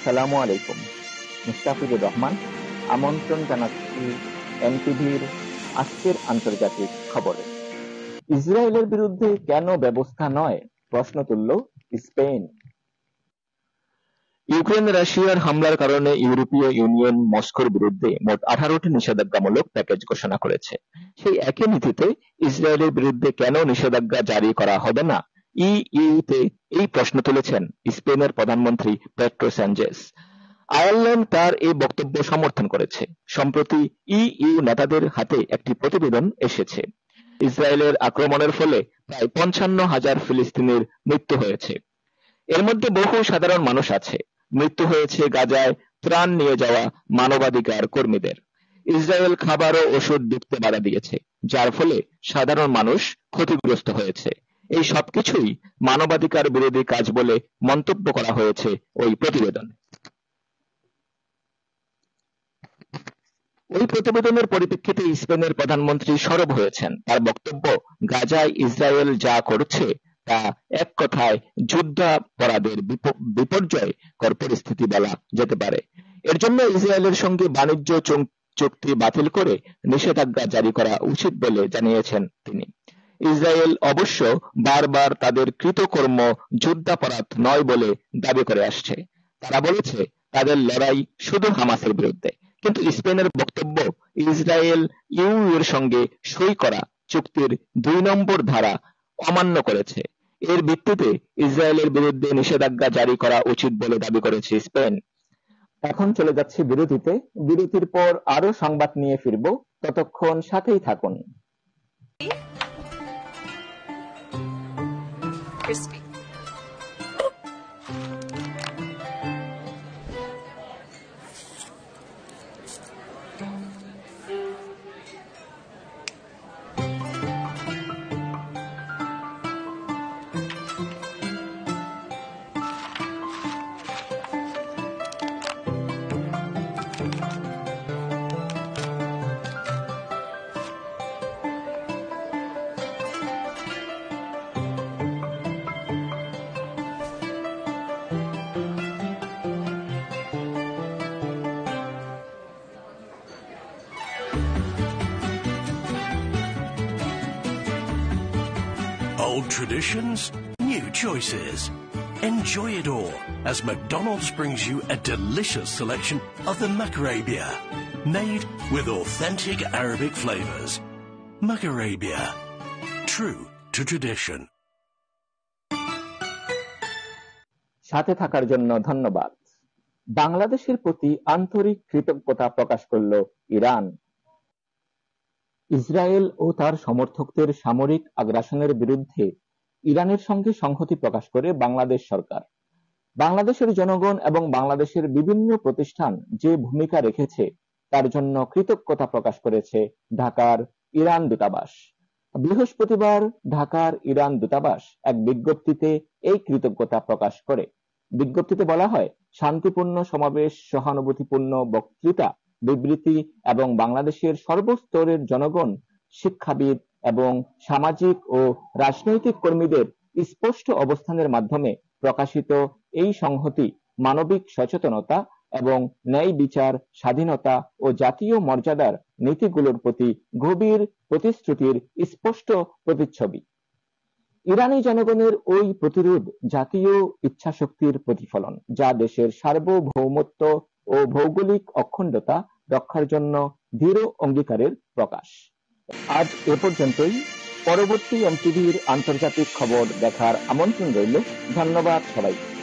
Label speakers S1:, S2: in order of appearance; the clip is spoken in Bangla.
S1: আসসালামু আলাইকুম। মুস্তাফিজুর রহমান আমন্ত্রণ জানাচ্ছি এমটিভির আজকের আন্তর্জাতিক খবরে। ইসরায়েলের বিরুদ্ধে কেন ব্যবস্থা নয়, প্রশ্ন তুলল স্পেন।
S2: ইউক্রেন রাশিয়ার হামলার কারণে ইউরোপীয় ইউনিয়ন মস্কোর বিরুদ্ধে মোট 18টি নিষেধাজ্ঞামূলক প্যাকেজ ঘোষণা করেছে। সেই একই নীতিতে ইসরায়েলের বিরুদ্ধে কেন নিষেধাজ্ঞা জারি করা হবে না, ইইউতে এই প্রশ্ন তুলেছেন স্পেনের প্রধানমন্ত্রী পেড্রো সানচেজ। আয়ারল্যান্ড তার এই বক্তব্য সমর্থন করেছে। সম্প্রতি ইইউ নেতাদের হাতে একটি প্রতিবেদন এসেছে। ইসরায়েলের আক্রমণের ফলে প্রায় 55,000 ফিলিস্তিনির মৃত্যু হয়েছে। এর মধ্যে বহু সাধারণ মানুষ আছে। মৃত্যু হয়েছে গাজায় ত্রাণ নিয়ে যাওয়া মানবাধিকার কর্মীদের। ইসরায়েল খাবার ও ওষুধ ঢুকতে বাধা দিয়েছে, যার ফলে সাধারণ মানুষ ক্ষতিগ্রস্ত হয়েছে। এই সবকিছুই মানবাধিকার বিরোধী কাজ বলে মন্তব্য করা হয়েছে ওই প্রতিবেদনে। ওই প্রতিবেদনের পরিপ্রেক্ষিতে স্পেনের প্রধানমন্ত্রী সরব হয়েছেন। তার বক্তব্য, গাজায় ইসরায়েল যা করছে তা এক কথায় যুদ্ধাপরাধের বিপর্যয়কর পরিস্থিতি বলা যেতে পারে। এর জন্য ইসরায়েলের সঙ্গে বাণিজ্য চুক্তি বাতিল করে নিষেধাজ্ঞা জারি করা উচিত বলে জানিয়েছেন তিনি। ইসরায়েল অবশ্য বারবার তাদের কৃতকর্ম যুদ্ধাপরাধ নয় বলে দাবি করে আসছে। তারা বলেছে তাদের লড়াই শুধু হামাসের বিরুদ্ধে। কিন্তু স্পেনের বক্তব্য, ইসরায়েল ইউ এর সঙ্গে সই করা চুক্তির 2 নম্বর ধারা অমান্য করেছে। এর ভিত্তিতে ইসরায়েলের বিরুদ্ধে নিষেধাজ্ঞা জারি করা উচিত বলে দাবি করেছে স্পেন।
S1: এখন চলে যাচ্ছি বিরতিতে। বিরতির পর আরো সংবাদ নিয়ে ফিরব, ততক্ষণ সাথেই থাকুন।
S3: Crispy.
S4: Old traditions, new choices. Enjoy it all as McDonald's brings you a delicious selection of the Macarabia, made with authentic Arabic flavors. Macarabia, true to tradition.
S1: সাথে থাকার জন্য ধন্যবাদ। বাংলাদেশের প্রতি আন্তরিক কৃতজ্ঞতা প্রকাশ করল ইরান। ইসরায়েল ও তার সমর্থকদের সামরিক আগ্রাসনের বিরুদ্ধে ইরানের সঙ্গে সংহতি প্রকাশ করে বাংলাদেশ সরকার। বাংলাদেশের জনগণ এবং বাংলাদেশের বিভিন্ন প্রতিষ্ঠান যে ভূমিকা রেখেছে তার জন্য কৃতজ্ঞতা প্রকাশ করেছে ঢাকার ইরান দূতাবাস। বৃহস্পতিবার ঢাকার ইরান দূতাবাস এক বিজ্ঞপ্তিতে এই কৃতজ্ঞতা প্রকাশ করে। বিজ্ঞপ্তিতে বলা হয়, শান্তিপূর্ণ সমাবেশ, সহানুভূতিপূর্ণ বক্তৃতা, বিবৃতি এবং বাংলাদেশের সর্বস্তরের জনগণ, শিক্ষাবিদ এবং সামাজিক ও রাজনৈতিক কর্মীদের স্পষ্ট অবস্থানের মাধ্যমে প্রকাশিত এই সংহতি মানবিক সচেতনতা এবং ন্যায় বিচার, স্বাধীনতা ও জাতীয় মর্যাদার নীতিগুলোর প্রতি গভীর প্রতিশ্রুতির স্পষ্ট প্রতিচ্ছবি। ইরানি জনগণের ওই প্রতিরোধ জাতীয় ইচ্ছাশক্তির প্রতিফলন, যা দেশের সার্বভৌমত্ব ও ভৌগোলিক অখণ্ডতা রক্ষার জন্য দৃঢ় অঙ্গীকারের প্রকাশ। আজ এ পর্যন্তই। পরবর্তী এমটিভির আন্তর্জাতিক খবর দেখার আমন্ত্রণ রইল। ধন্যবাদ সবাইকে।